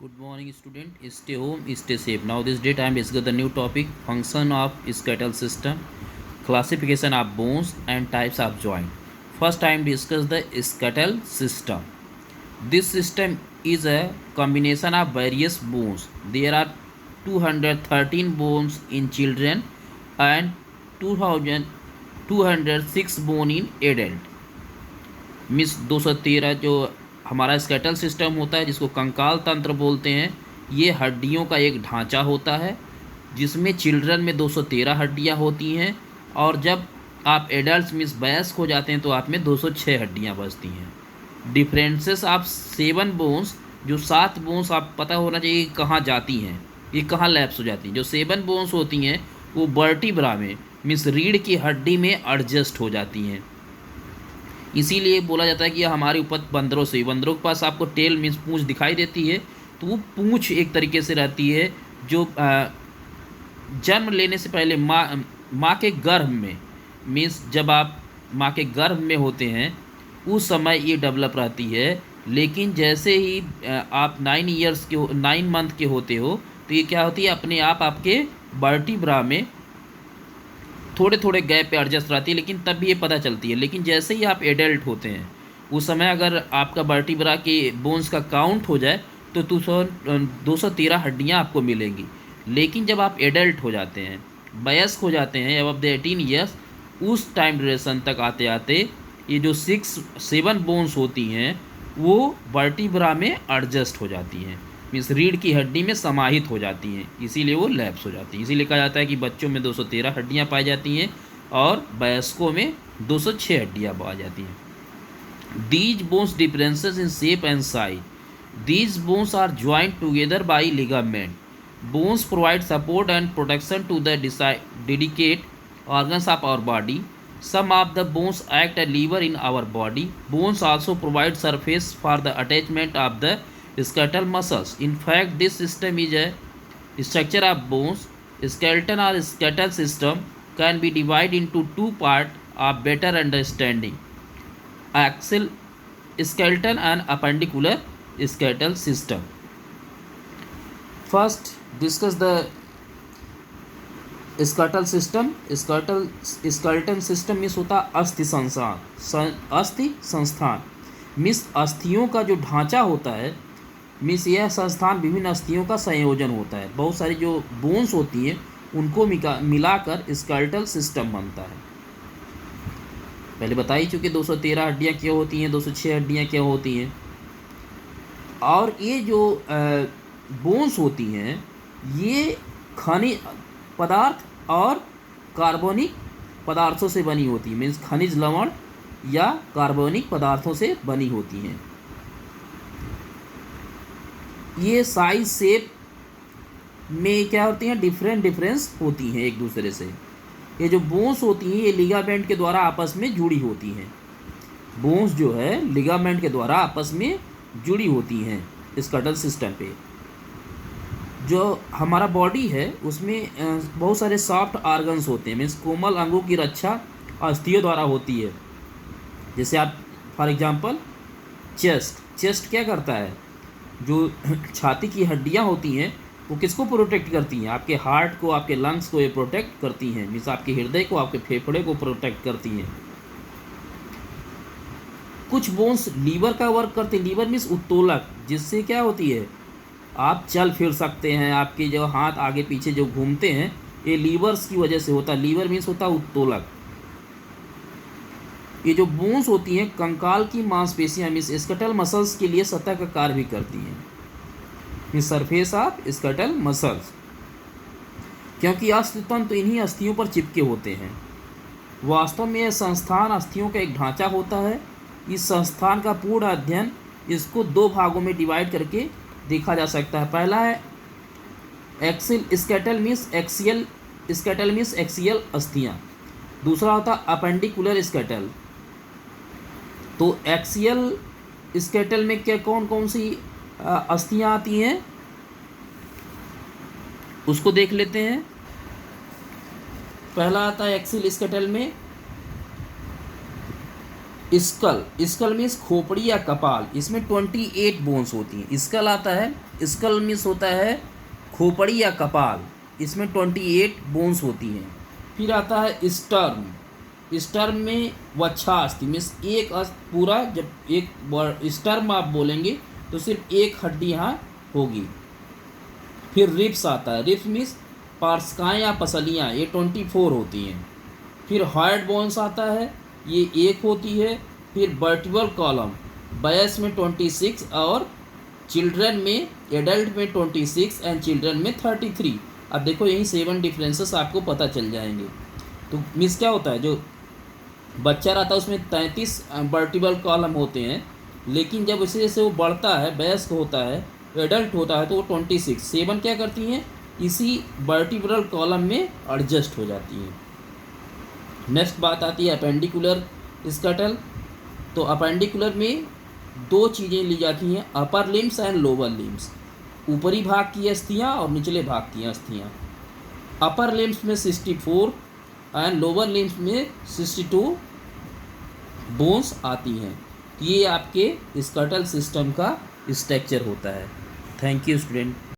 Good morning, student. Stay home, stay safe. Now, this day time is the new topic: function of skeletal system, classification of bones, and types of joint. First time discuss the skeletal system. This system is a combination of various bones. There are 213 bones in children and 2206 bone in adult. Miss 213 जो हमारा skeletal system होता है, जिसको कंकाल तंत्र बोलते हैं, ये हड्डियों का एक ढांचा होता है जिसमें चिल्ड्रन में 213 हड्डियां होती हैं, और जब आप एडल्ट मीन्स वयस्क हो जाते हैं तो आप में 206 हड्डियां बचती हैं। डिफरेंसेस ऑफ 7 बोन्स, जो 7 बोन्स आप पता होना चाहिए कहाँ जाती हैं, ये कहाँ लैप्स हो जाती हैं। जो 7 बोन्स होती हैं वो वर्टिब्रा में मीन्स रीढ़ की हड्डी में एडजस्ट हो जाती हैं। इसीलिए बोला जाता है कि हमारी उपज बंदरों से, बंदरों के पास आपको टेल मीन्स पूंछ दिखाई देती है, तो वो पूंछ एक तरीके से रहती है जो जन्म लेने से पहले माँ के गर्भ में मीन्स जब आप माँ के गर्भ में होते हैं उस समय ये डेवलप रहती है। लेकिन जैसे ही आप 9 मंथ के होते हो तो ये क्या होती है, अपने आप आपके वर्टिब्रा में थोड़े थोड़े गैप पे एडजस्ट रहती है, लेकिन तब भी ये पता चलती है। लेकिन जैसे ही आप एडल्ट होते हैं उस समय अगर आपका वर्टिब्रा के बोन्स का काउंट हो जाए तो 213 हड्डियाँ आपको मिलेंगी। लेकिन जब आप एडल्ट हो जाते हैं, वयस्क हो जाते हैं अब द 18 ईयर्स, उस टाइम ड्यूरेशन तक आते आते ये जो 7 बोन्स होती हैं वो वर्टिब्रा में एडजस्ट हो जाती हैं, मीन्स रीढ़ की हड्डी में समाहित हो जाती हैं, इसीलिए वो लैप्स हो जाती हैं। इसीलिए कहा जाता है कि बच्चों में 213 हड्डियाँ पाई जाती हैं और वयस्कों में 206 हड्डियाँ पाई जाती हैं। These bones differences in shape and size. These bones are joined together by ligament. Bones provide support and protection to the delicate organs of our body. Some of the bones act as lever in our body. Bones also provide surface for the attachment of the skeletal muscles. In fact, this system is a structure of bones. Skeleton or skeletal system can be divided into two parts of better understanding: axial skeleton and appendicular skeletal system. First, discuss the skeletal system. Skeleton system means होता अस्थि संस्थान, अस्थि संस्थान means अस्थियों का जो ढांचा होता है, मीन्स यह संस्थान विभिन्न अस्थियों का संयोजन होता है। बहुत सारी जो बोन्स होती हैं उनको मिलाकर स्केलेटल सिस्टम बनता है। पहले बता ही चुके 213 हड्डियाँ क्या होती हैं, 206 हड्डियाँ क्या होती हैं। और ये जो बोन्स होती हैं ये खनिज पदार्थ और कार्बनिक पदार्थों से बनी होती है, मीन्स खनिज लवण या कार्बनिक पदार्थों से बनी होती हैं। ये साइज शेप में क्या होती हैं, डिफरेंस होती हैं एक दूसरे से। ये जो बोन्स होती हैं ये लिगामेंट के द्वारा आपस में जुड़ी होती हैं। बोन्स जो है लिगामेंट के द्वारा आपस में जुड़ी होती हैं स्केलेटल सिस्टम पे। जो हमारा बॉडी है उसमें बहुत सारे सॉफ्ट ऑर्गन्स होते हैं, मीन्स कोमल अंगों की रक्षा अस्थियों द्वारा होती है। जैसे आप फॉर एग्जांपल चेस्ट क्या करता है, जो छाती की हड्डियां होती हैं वो किसको प्रोटेक्ट करती हैं, आपके हार्ट को, आपके लंग्स को ये प्रोटेक्ट करती हैं, मीन्स आपके हृदय को, आपके फेफड़े को प्रोटेक्ट करती हैं। कुछ बोन्स लीवर का वर्क करते हैं। लीवर मीन्स उत्तोलक, जिससे क्या होती है आप चल फिर सकते हैं, आपके जो हाथ आगे पीछे जो घूमते हैं ये लीवर्स की वजह से होता है। लीवर मीन्स होता है उत्तोलक। ये जो बोन्स होती हैं कंकाल की मांसपेशियां मीन्स स्केलेटल मसल्स के लिए सतह का कार्य भी करती हैं, means surface of skeletal muscles, क्योंकि अस्थितंतु तो इन्हीं अस्थियों पर चिपके होते हैं। वास्तव में यह संस्थान अस्थियों का एक ढांचा होता है। इस संस्थान का पूर्ण अध्ययन इसको 2 भागों में डिवाइड करके देखा जा सकता है। पहला है एक्सियल स्केलेटल मीन्स एक्सियल अस्थियाँ। दूसरा होता है अपेंडिकुलर स्केलेटल। तो एक्सियल स्केलेटल में क्या कौन कौन सी अस्थियाँ आती हैं उसको देख लेते हैं। पहला आता है एक्सियल स्केलेटल में स्कल मीन्स खोपड़ी या कपाल। इसमें 28 बोन्स होती हैं। स्कल आता है स्कल मीन्स होता है खोपड़ी या कपाल, इसमें 28 बोन्स होती हैं। फिर आता है स्टर्म। स्टर्म में वच्छा अस्थि मीन्स एक पूरा, जब एक स्टर्म आप बोलेंगे तो सिर्फ एक हड्डी यहाँ होगी। फिर रिब्स आता है। रिब्स मीन्स पार्श्विकाएँ या पसलियाँ, ये 24 होती हैं। फिर हार्ड बोन्स आता है, ये एक होती है। फिर वर्टिब्रल कॉलम, बॉयज़ में 26 और चिल्ड्रन में, एडल्ट में 26 एंड चिल्ड्रन में 33। अब देखो यही 7 डिफरेंसेस आपको पता चल जाएंगे। तो मीन्स क्या होता है, जो बच्चा रहता है उसमें 33 वर्टिब्रल कॉलम होते हैं, लेकिन जब जैसे जैसे वो बढ़ता है, वयस्क होता है, एडल्ट होता है, तो वो 26 7 क्या करती हैं, इसी वर्टिब्रल कॉलम में एडजस्ट हो जाती हैं। नेक्स्ट बात आती है अपेंडिकुलर स्कटल। तो अपेंडिकुलर में 2 चीज़ें ली जाती हैं, upper limbs and lower limbs, ऊपरी भाग की अस्थियाँ और निचले भाग की अस्थियाँ। अपर लिम्स में 64 एंड लोअर लिम्स में 62 बोन्स आती हैं। ये आपके स्कटल सिस्टम का स्ट्रक्चर होता है। Thank you student.